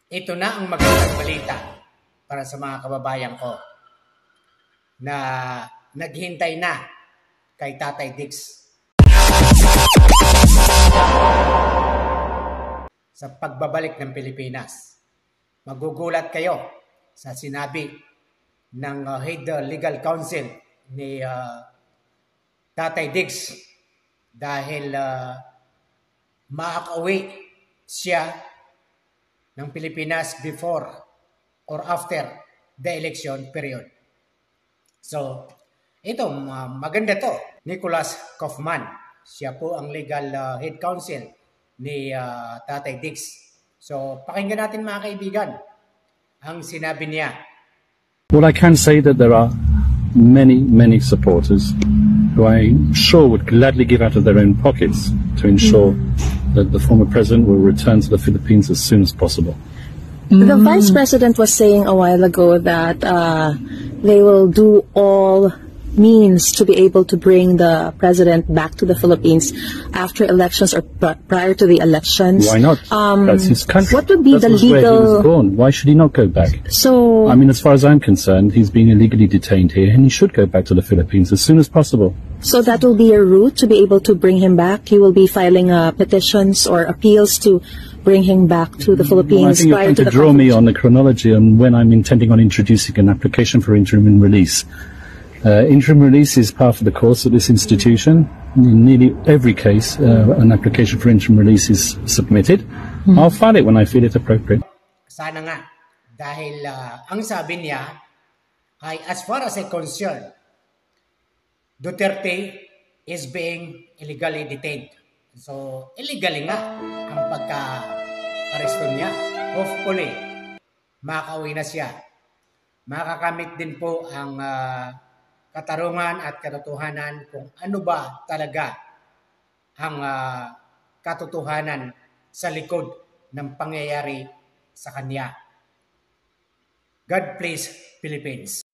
Ito na ang magandang balita para sa mga kababayan ko na naghintay na kay Tatay Diggs sa pagbabalik ng Pilipinas. Magugulat kayo sa sinabi ng Head Legal Counsel ni Tatay Diggs dahil makakauwi siya ng Pilipinas before or after the election period. So, ito, maganda to. Nicholas Kaufman, siya po ang legal head counsel ni Tatay Diggs. So, pakinggan natin mga kaibigan ang sinabi niya. Well, I can say that there are many supporters who I'm sure would gladly give out of their own pockets to ensure that the former president will return to the Philippines as soon as possible. The Vice President was saying a while ago that they will do all means to be able to bring the president back to the Philippines after elections or prior to the elections. Why not? That's his country. What would be that the was where he was legal... born. Why should he not go back? So, I mean, as far as I'm concerned, he's being illegally detained here, and he should go back to the Philippines as soon as possible. so that will be a route to be able to bring him back? You will be filing petitions or appeals to bring him back to the Philippines I think you're prior trying to to the draw me conflict? on the chronology on when I'm intending on introducing an application for interim release. Interim release is part of the course of this institution. In nearly every case, an application for interim release is submitted. I'll file it when I feel it appropriate. Sana nga, dahil ang sabi niya ay as far as I'm concerned, Duterte is being illegally detained. So, illegally nga ang pagka-aresto niya. Hopefully, makauwi na siya. Makakamit din po ang katarungan at katotohanan kung ano ba talaga ang katotohanan sa likod ng pangyayari sa kanya. God bless Philippines.